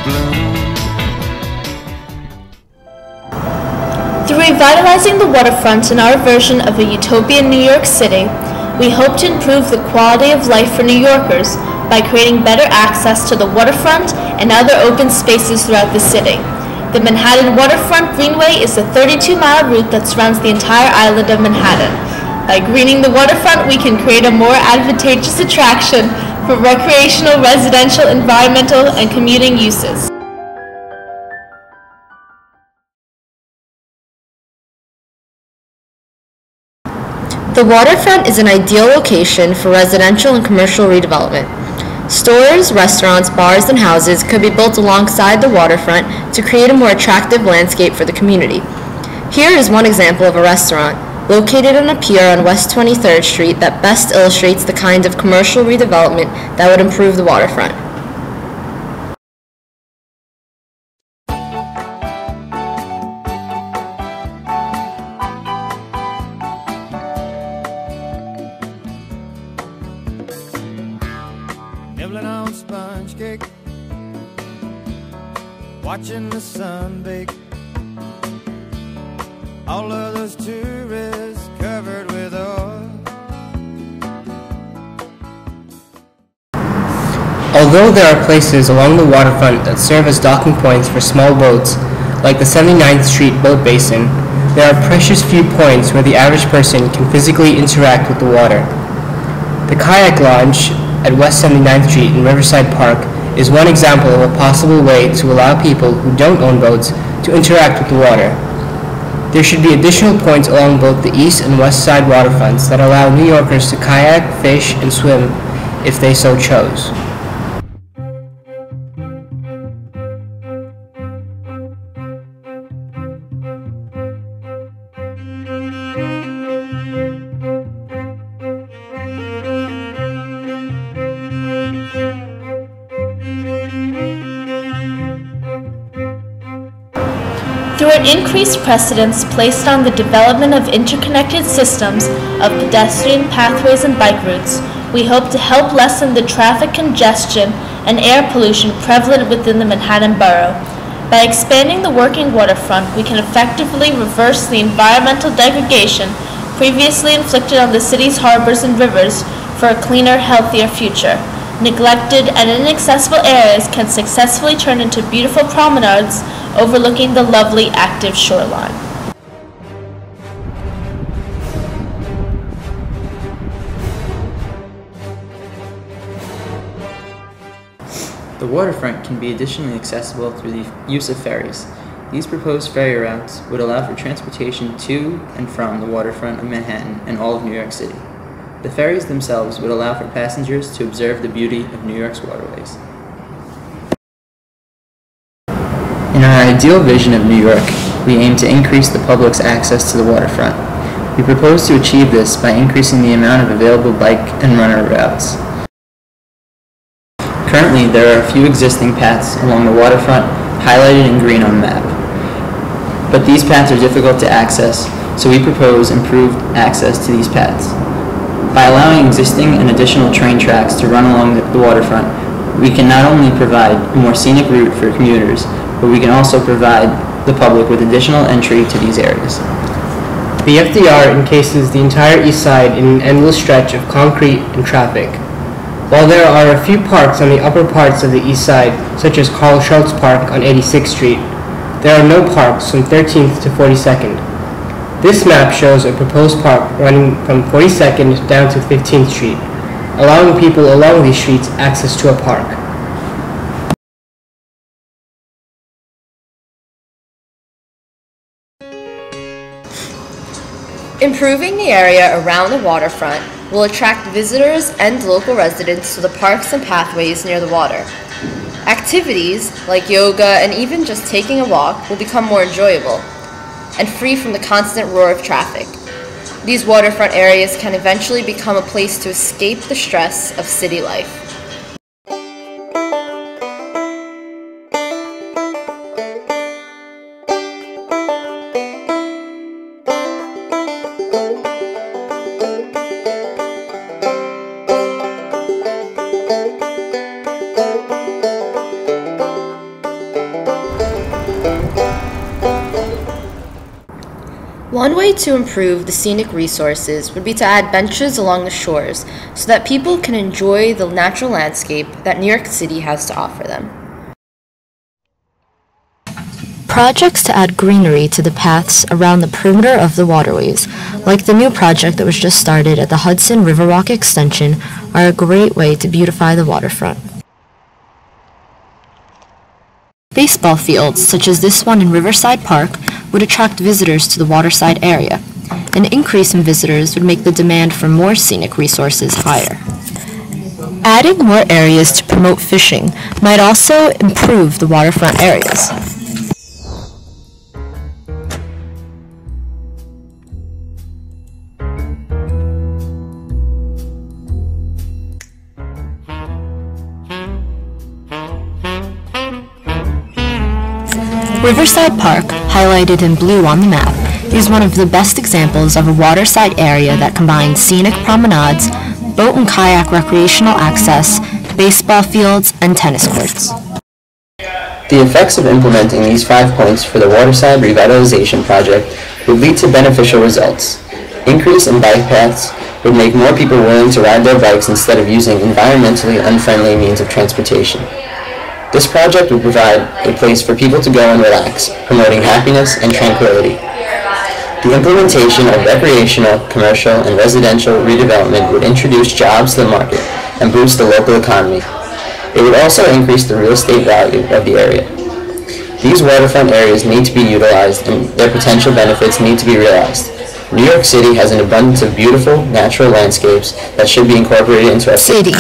bloom. Through revitalizing the waterfront in our version of a utopian New York City, we hope to improve the quality of life for New Yorkers by creating better access to the waterfront and other open spaces throughout the city. The Manhattan Waterfront Greenway is a 32-mile route that surrounds the entire island of Manhattan. By greening the waterfront, we can create a more advantageous attraction for recreational, residential, environmental, and commuting uses. The waterfront is an ideal location for residential and commercial redevelopment. Stores, restaurants, bars, and houses could be built alongside the waterfront to create a more attractive landscape for the community. Here is one example of a restaurant located on a pier on West 23rd Street that best illustrates the kind of commercial redevelopment that would improve the waterfront. Nibbling on sponge cake, watching the sun bake. All of those tourists covered with oil. Although there are places along the waterfront that serve as docking points for small boats, like the 79th Street Boat Basin, there are precious few points where the average person can physically interact with the water. The Kayak Lounge at West 79th Street in Riverside Park is one example of a possible way to allow people who don't own boats to interact with the water. There should be additional points along both the east and west side waterfronts that allow New Yorkers to kayak, fish, and swim if they so chose. Through an increased precedence placed on the development of interconnected systems of pedestrian pathways and bike routes, we hope to help lessen the traffic congestion and air pollution prevalent within the Manhattan borough. By expanding the working waterfront, we can effectively reverse the environmental degradation previously inflicted on the city's harbors and rivers for a cleaner, healthier future. Neglected and inaccessible areas can successfully turn into beautiful promenades overlooking the lovely active shoreline. The waterfront can be additionally accessible through the use of ferries. These proposed ferry routes would allow for transportation to and from the waterfront of Manhattan and all of New York City. The ferries themselves would allow for passengers to observe the beauty of New York's waterways. In our ideal vision of New York, we aim to increase the public's access to the waterfront. We propose to achieve this by increasing the amount of available bike and runner routes. Currently, there are a few existing paths along the waterfront highlighted in green on the map. But these paths are difficult to access, so we propose improved access to these paths. By allowing existing and additional train tracks to run along the waterfront, we can not only provide a more scenic route for commuters, but we can also provide the public with additional entry to these areas. The FDR encases the entire east side in an endless stretch of concrete and traffic. While there are a few parks on the upper parts of the east side, such as Carl Schultz Park on 86th Street, there are no parks from 13th to 42nd. This map shows a proposed park running from 42nd down to 15th Street, allowing people along these streets access to a park. Improving the area around the waterfront will attract visitors and local residents to the parks and pathways near the water. Activities like yoga and even just taking a walk will become more enjoyable and free from the constant roar of traffic. These waterfront areas can eventually become a place to escape the stress of city life. One way to improve the scenic resources would be to add benches along the shores so that people can enjoy the natural landscape that New York City has to offer them. Projects to add greenery to the paths around the perimeter of the waterways, like the new project that was just started at the Hudson Riverwalk Extension, are a great way to beautify the waterfront. Baseball fields, such as this one in Riverside Park, would attract visitors to the waterside area. An increase in visitors would make the demand for more scenic resources higher. Adding more areas to promote fishing might also improve the waterfront areas. Riverside Park, highlighted in blue on the map, is one of the best examples of a waterside area that combines scenic promenades, boat and kayak recreational access, baseball fields, and tennis courts. The effects of implementing these 5 points for the Waterside Revitalization Project would lead to beneficial results. Increase in bike paths would make more people willing to ride their bikes instead of using environmentally unfriendly means of transportation. This project would provide a place for people to go and relax, promoting happiness and tranquility. The implementation of recreational, commercial, and residential redevelopment would introduce jobs to the market and boost the local economy. It would also increase the real estate value of the area. These waterfront areas need to be utilized and their potential benefits need to be realized. New York City has an abundance of beautiful, natural landscapes that should be incorporated into our city.